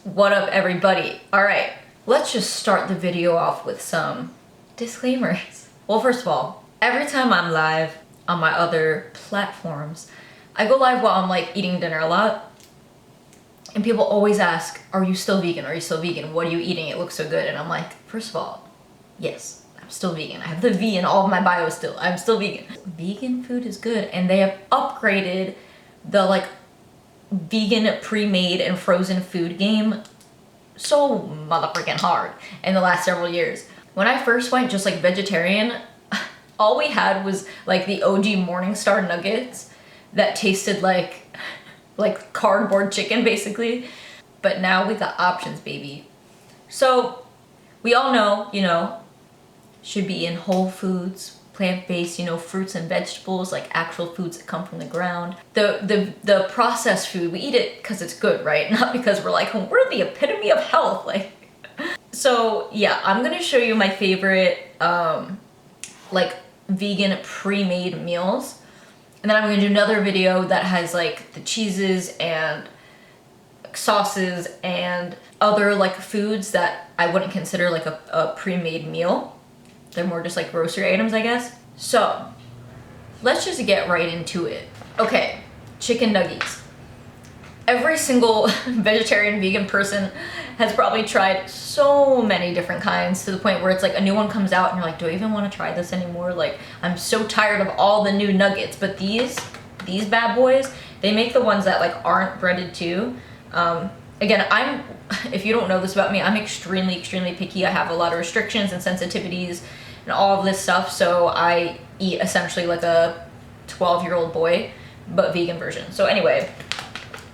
What up, everybody? Alright, let's just start the video off with some disclaimers. Well, first of all, every time I'm live on my other platforms, I go live while I'm like eating dinner a lot. And people always ask, are you still vegan? Are you still vegan? What are you eating? It looks so good. And I'm like, first of all, yes, I'm still vegan. I have the V in all of my bio still. I'm still vegan. Vegan food is good. And they have upgraded the like vegan pre-made and frozen food game so motherfucking hard in the last several years. When I first went just like vegetarian, all we had was like the OG Morningstar nuggets that tasted like cardboard chicken basically. But now we got options, baby. So we all know, you know, should be in whole foods, plant-based, you know, fruits and vegetables, like actual foods that come from the ground. The processed food, we eat it because it's good, right? Not because we're like, we're the epitome of health. Like, so yeah, I'm gonna show you my favorite like vegan pre-made meals. And then I'm gonna do another video that has like the cheeses and sauces and other like foods that I wouldn't consider like a pre-made meal. They're more just like grocery items, I guess. So let's just get right into it. Okay, chicken nuggets. Every single vegetarian, vegan person has probably tried so many different kinds to the point where it's like a new one comes out and you're like, do I even want to try this anymore? Like, I'm so tired of all the new nuggets. But these bad boys, they make the ones that like aren't breaded too. Again, if you don't know this about me, I'm extremely picky. I have a lot of restrictions and sensitivities and all of this stuff. So I eat essentially like a 12-year-old boy, but vegan version. So anyway,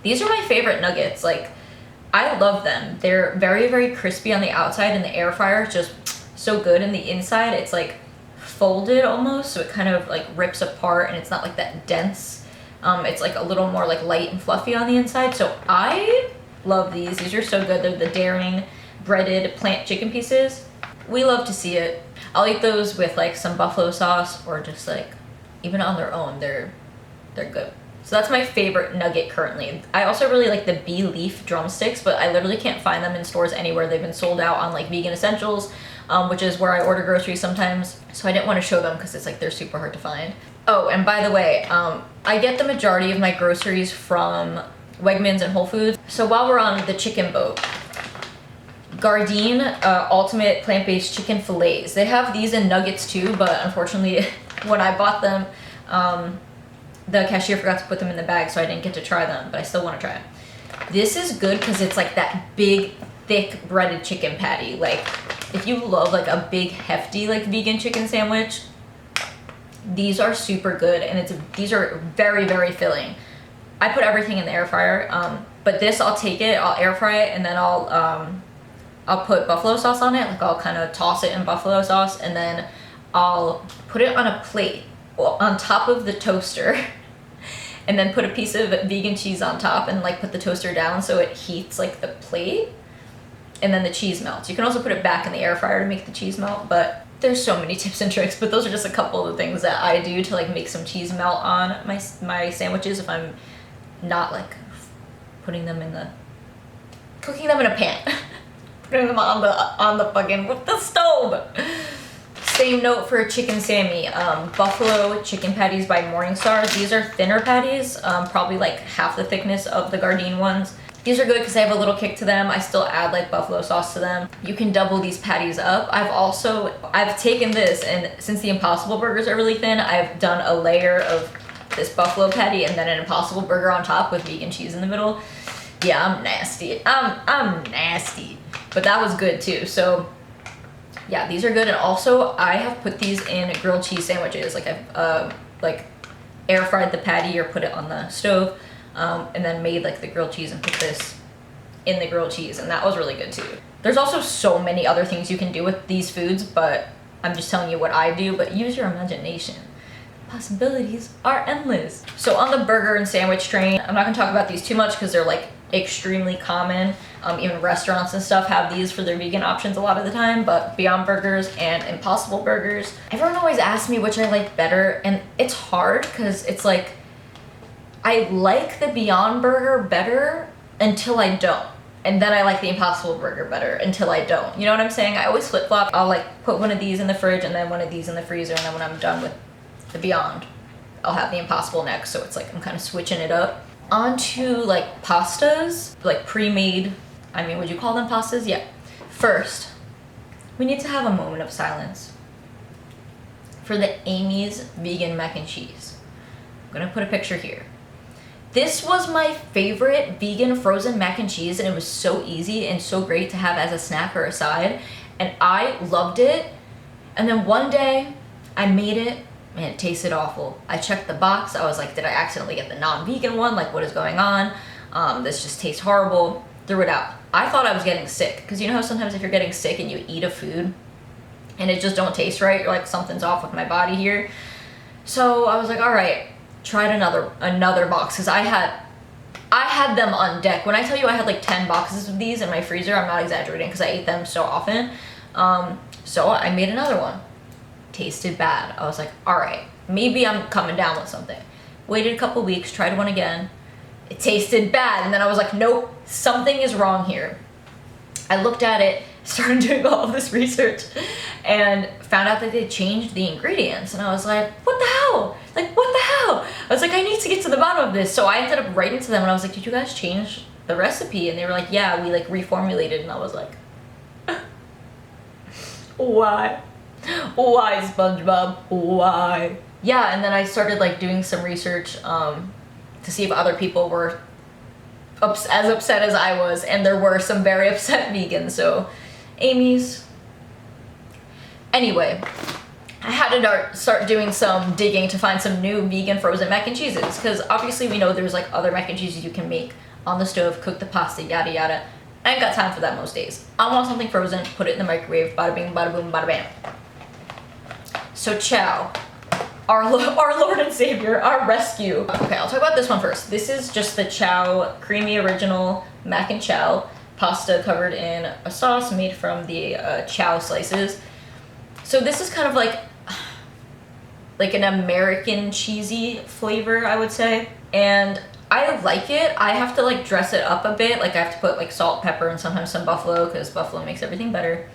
these are my favorite nuggets. Like, I love them. They're very crispy on the outside, and the air fryer is just so good. And the inside, it's like folded almost, so it kind of like rips apart, and it's not like that dense. It's like a little more like light and fluffy on the inside. So I love these. These are so good. They're the Daring breaded plant chicken pieces. We love to see it. I'll eat those with like some buffalo sauce, or just like even on their own. They're good. So that's my favorite nugget currently. I also really like the bee leaf drumsticks, but I literally can't find them in stores anywhere. They've been sold out on like Vegan Essentials, which is where I order groceries sometimes. So I didn't want to show them because it's like they're super hard to find. Oh, and by the way, I get the majority of my groceries from Wegmans and Whole Foods. So while we're on the chicken boat, Gardein Ultimate Plant-Based Chicken Fillets. They have these in nuggets too, but unfortunately when I bought them, the cashier forgot to put them in the bag, so I didn't get to try them, but I still want to try it. This is good because it's like that big, thick breaded chicken patty. Like, if you love like a big, hefty like vegan chicken sandwich, these are super good, and these are very filling. I put everything in the air fryer, but this I'll take it, I'll air fry it, and then I'll put buffalo sauce on it. Like, I'll kind of toss it in buffalo sauce, and then I'll put it on a plate on top of the toaster. And then put a piece of vegan cheese on top and like put the toaster down so it heats like the plate, and then the cheese melts. You can also put it back in the air fryer to make the cheese melt, but there's so many tips and tricks, but those are just a couple of the things that I do to like make some cheese melt on my sandwiches if I'm not like cooking them in a pan. Putting them on the fucking with the stove. Same note for chicken Sammy. Buffalo chicken patties by Morningstar. These are thinner patties, probably like half the thickness of the Gardein ones. These are good because they have a little kick to them. I still add like buffalo sauce to them. You can double these patties up. I've taken this, and since the Impossible Burgers are really thin, I've done a layer of this buffalo patty and then an Impossible Burger on top with vegan cheese in the middle. Yeah, I'm nasty. I'm nasty. But that was good too. So yeah, these are good. And also I have put these in grilled cheese sandwiches. Like, I've like air fried the patty or put it on the stove, and then made like the grilled cheese and put this in the grilled cheese, and that was really good too. There's also so many other things you can do with these foods, but I'm just telling you what I do, but use your imagination. Possibilities are endless. So on the burger and sandwich train, I'm not gonna talk about these too much because they're like extremely common. Even restaurants and stuff have these for their vegan options a lot of the time, but Beyond Burgers and Impossible Burgers. Everyone always asks me which I like better, and it's hard because it's like, I like the Beyond Burger better until I don't. and then I like the Impossible Burger better until I don't. You know what I'm saying? I always flip-flop. I'll like put one of these in the fridge and then one of these in the freezer, and then when I'm done with the Beyond, I'll have the Impossible next. So it's like I'm kind of switching it up. On to like pastas, like pre-made. I mean, would you call them pastas? Yeah. First, we need to have a moment of silence for the Amy's vegan mac and cheese. I'm gonna put a picture here. This was my favorite vegan frozen mac and cheese, and it was so easy and so great to have as a snack or a side, and I loved it. And then one day I made it and it tasted awful. I checked the box. I was like, did I accidentally get the non-vegan one? Like, what is going on? This just tastes horrible. Threw it out. I thought I was getting sick, because you know how sometimes if you're getting sick and you eat a food and it just don't taste right, you're like, something's off with my body here. So I was like, all right, tried another box, because I had them on deck. When I tell you I had like 10 boxes of these in my freezer, I'm not exaggerating, because I ate them so often. So I made another one. Tasted bad. I was like, all right, maybe I'm coming down with something. Waited a couple weeks, tried one again. It tasted bad, and then I was like, nope, something is wrong here. I looked at it, started doing all of this research, and found out that they changed the ingredients, and I was like, what the hell? Like, what the hell? I was like, I need to get to the bottom of this. So I ended up writing to them, and I was like, did you guys change the recipe? And they were like, yeah, we like reformulated. And I was like, why? Why, SpongeBob? Why? Yeah, and then I started like doing some research to see if other people were as upset as I was, and there were some very upset vegans. So Amy's. Anyway, I had to start doing some digging to find some new vegan frozen mac and cheeses, because obviously we know there's like other mac and cheeses you can make on the stove, cook the pasta, yada yada. I ain't got time for that most days. I want something frozen, put it in the microwave, bada bing, bada boom, bada bam. So Chow, our Lord and Savior, our rescue. Okay, I'll talk about this one first. This is just the Chow Creamy Original Mac and Chow pasta covered in a sauce made from the Chow slices. So this is kind of like an American cheesy flavor, I would say. And I like it. I have to like dress it up a bit. Like I have to put like salt, pepper, and sometimes some buffalo, because buffalo makes everything better.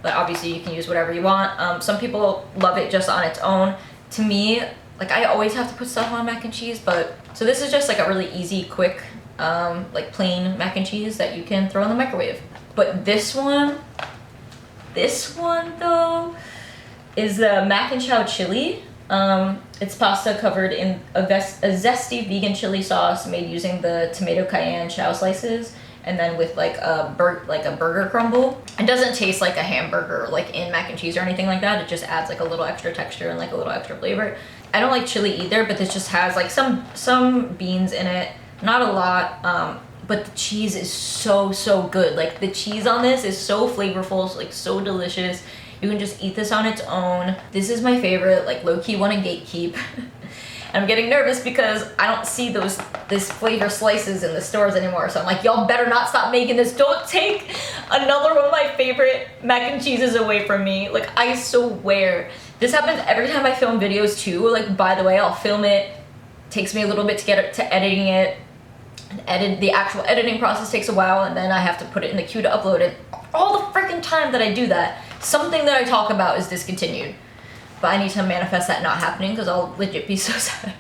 But obviously you can use whatever you want. Some people love it just on its own. To me, like I always have to put stuff on mac and cheese, but so this is just like a really easy, quick, like plain mac and cheese that you can throw in the microwave. But this one though, is the mac and chow chili. It's pasta covered in a zesty vegan chili sauce made using the tomato cayenne chow slices, and then with like a burger crumble. It doesn't taste like a hamburger like in mac and cheese or anything like that. It just adds like a little extra texture and like a little extra flavor. I don't like chili either, but this just has like some beans in it, not a lot, but the cheese is so good. Like the cheese on this is so flavorful, like so delicious. You can just eat this on its own. This is my favorite, like low-key one to gatekeep. I'm getting nervous because I don't see this flavor slices in the stores anymore. So I'm like, y'all better not stop making this. Don't take another one of my favorite mac and cheeses away from me. Like, I swear. This happens every time I film videos too. Like, by the way, I'll film it. Takes me a little bit to get it to editing it. The actual editing process takes a while, and then I have to put it in the queue to upload it. All the freaking time that I do that, something that I talk about is discontinued. But I need to manifest that not happening, because I'll legit be so sad.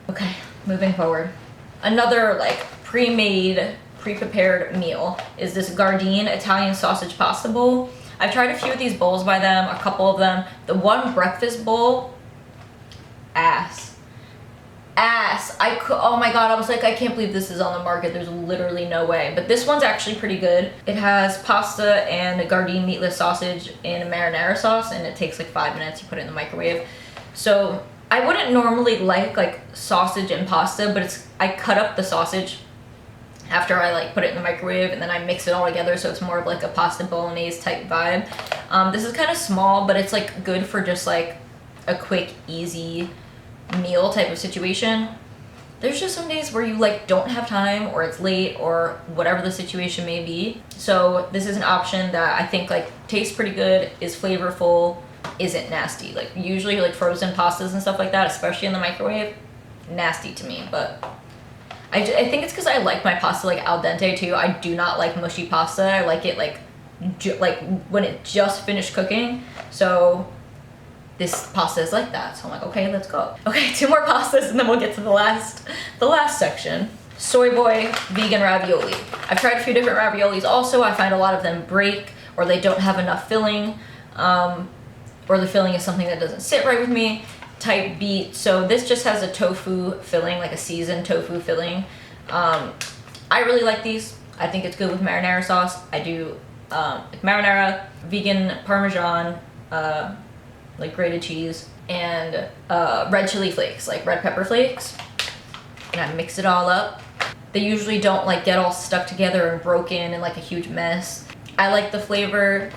Okay, moving forward. Another like pre-made, pre-prepared meal is this Gardein Italian sausage pasta bowl. I've tried a few of these bowls by them, a couple of them. The one breakfast bowl, ass. Oh my god, I was like, I can't believe this is on the market. There's literally no way. But this one's actually pretty good. It has pasta and a Gardein meatless sausage in a marinara sauce, and it takes like 5 minutes. You put it in the microwave. So I wouldn't normally like sausage and pasta, but I cut up the sausage after I like put it in the microwave, and then I mix it all together, so it's more of like a pasta bolognese type vibe. This is kind of small, but it's like good for just like a quick, easy meal type of situation. There's just some days where you like don't have time, or it's late, or whatever the situation may be. So this is an option that I think like tastes pretty good, is flavorful, isn't nasty. Like usually like frozen pastas and stuff like that, especially in the microwave, nasty to me. But I think it's because I like my pasta like al dente too. I do not like mushy pasta. I like it like when it just finished cooking. So this pasta is like that. So I'm like, okay, let's go. Okay, 2 more pastas and then we'll get to the last section. Soy boy vegan ravioli. I've tried a few different raviolis also. I find a lot of them break, or they don't have enough filling, or the filling is something that doesn't sit right with me. Type beat. So this just has a tofu filling, like a seasoned tofu filling. I really like these. I think it's good with marinara sauce. I do marinara, vegan parmesan, like grated cheese, and red chili flakes, like red pepper flakes. And I mix it all up. They usually don't like get all stuck together and broken and like a huge mess. I like the flavor.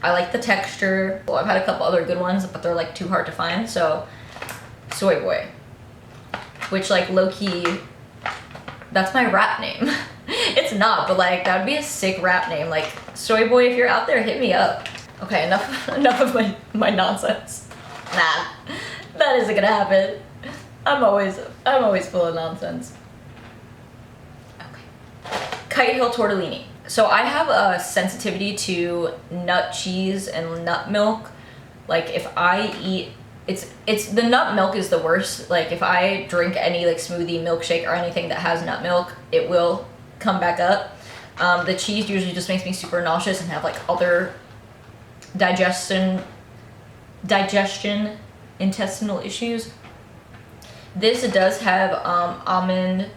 I like the texture. Well, I've had a couple other good ones, but they're like too hard to find. So soy boy, which like low-key, that's my rap name. It's not, but like that would be a sick rap name. Like soy boy, if you're out there, hit me up. Okay, enough of my nonsense. Nah, that isn't gonna happen. I'm always full of nonsense. Okay. Kite Hill tortellini. So I have a sensitivity to nut cheese and nut milk. Like if I eat, it's the nut milk is the worst. Like if I drink any like smoothie, milkshake, or anything that has nut milk, it will come back up. The cheese usually just makes me super nauseous and have like other digestion, intestinal issues. This does have almond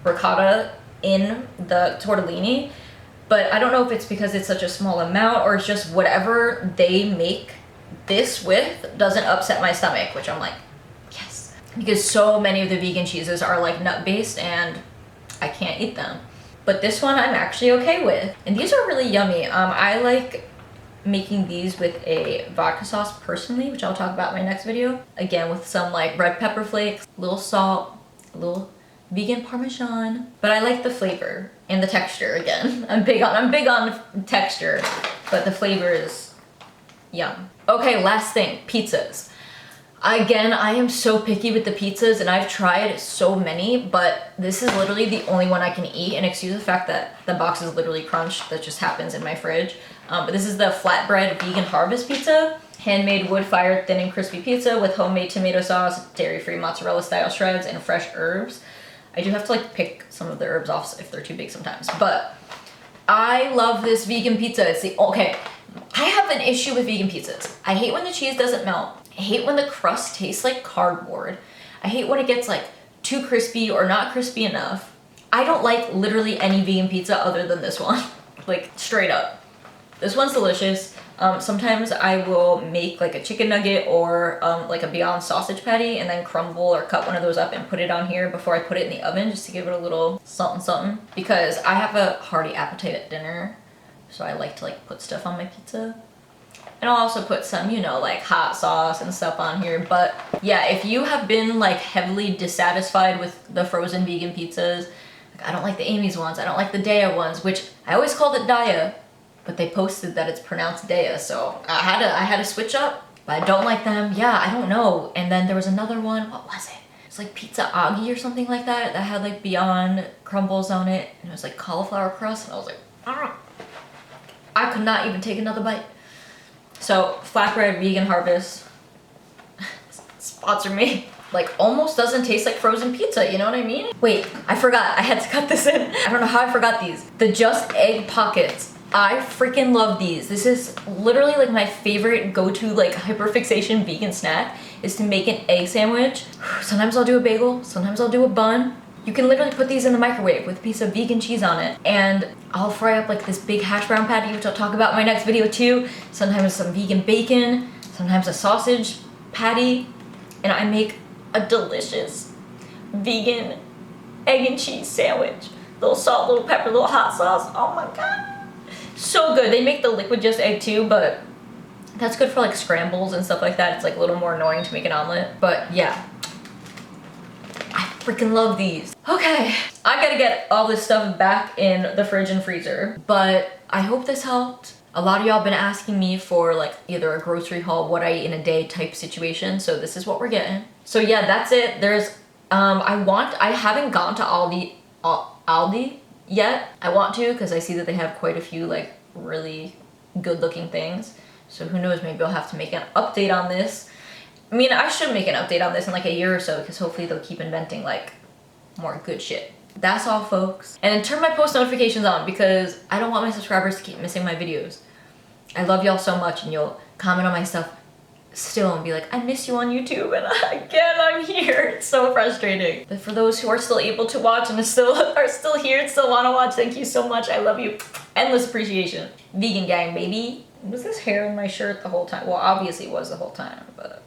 ricotta in the tortellini, but I don't know if it's because it's such a small amount or it's just whatever they make this with doesn't upset my stomach, which I'm like, yes. Because so many of the vegan cheeses are like nut-based and I can't eat them. But this one I'm actually okay with. And these are really yummy. I like making these with a vodka sauce personally, which I'll talk about in my next video. Again, with some like red pepper flakes, a little salt, a little vegan parmesan. But I like the flavor and the texture again. I'm big on texture, but the flavor is yum. Okay, last thing, pizzas. Again, I am so picky with the pizzas and I've tried so many, but this is literally the only one I can eat, and excuse the fact that the box is literally crunched. That just happens in my fridge. But this is the flatbread vegan harvest pizza. Handmade wood-fired thin and crispy pizza with homemade tomato sauce, dairy-free mozzarella style shreds, and fresh herbs. I do have to like pick some of the herbs off if they're too big sometimes, but I love this vegan pizza. Okay, I have an issue with vegan pizzas. I hate when the cheese doesn't melt. I hate when the crust tastes like cardboard. I hate when it gets like too crispy or not crispy enough. I don't like literally any vegan pizza other than this one. Like straight up. This one's delicious. Sometimes I will make like a chicken nugget or like a Beyond sausage patty and then crumble or cut one of those up and put it on here before I put it in the oven just to give it a little something. Because I have a hearty appetite at dinner, so I like to like put stuff on my pizza. And I'll also put some, you know, like hot sauce and stuff on here. But yeah, if you have been like heavily dissatisfied with the frozen vegan pizzas, like I don't like the Amy's ones, I don't like the Daya ones, which I always called it Daya, but they posted that it's pronounced Daya, so I had to switch up. But I don't like them. Yeah, I don't know. And then there was another one, what was it? It's like Pizza Aghi or something like that had like Beyond crumbles on it, and it was like cauliflower crust, and I was like, ah. I could not even take another bite. So flatbread vegan harvest, sponsor me. Like almost doesn't taste like frozen pizza, you know what I mean? Wait, I forgot, I had to cut this in. I don't know how I forgot these. The Just Egg Pockets. I freaking love these. This is literally like my favorite go-to like hyperfixation vegan snack is to make an egg sandwich. Sometimes I'll do a bagel, sometimes I'll do a bun. You can literally put these in the microwave with a piece of vegan cheese on it, and I'll fry up like this big hash brown patty, which I'll talk about in my next video too. Sometimes some vegan bacon, sometimes a sausage patty, and I make a delicious vegan egg and cheese sandwich. Little salt, little pepper, little hot sauce. Oh my God. So good. They make the liquid just egg too, but that's good for like scrambles and stuff like that. It's like a little more annoying to make an omelet, but yeah. I freaking love these. Okay, I gotta get all this stuff back in the fridge and freezer, but I hope this helped. A lot of y'all been asking me for like either a grocery haul, what I eat in a day type situation, so this is what we're getting. So yeah, that's it. There's, I haven't gone to Aldi Aldi yet. I want to because I see that they have quite a few like really good looking things. So who knows, maybe I'll have to make an update on this. I mean, I should make an update on this in like a year or so because hopefully they'll keep inventing like more good shit. That's all, folks. And turn my post notifications on because I don't want my subscribers to keep missing my videos. I love y'all so much, and you'll comment on my stuff still and be like, I miss you on YouTube, and again, I'm here. It's so frustrating. But for those who are still able to watch and are still here and still want to watch, thank you so much. I love you. Endless appreciation. Vegan gang, baby. Was this hair in my shirt the whole time? Well, obviously it was the whole time, but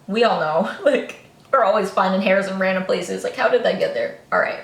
we all know. Like, we're always finding hairs in random places. Like, how did that get there? All right.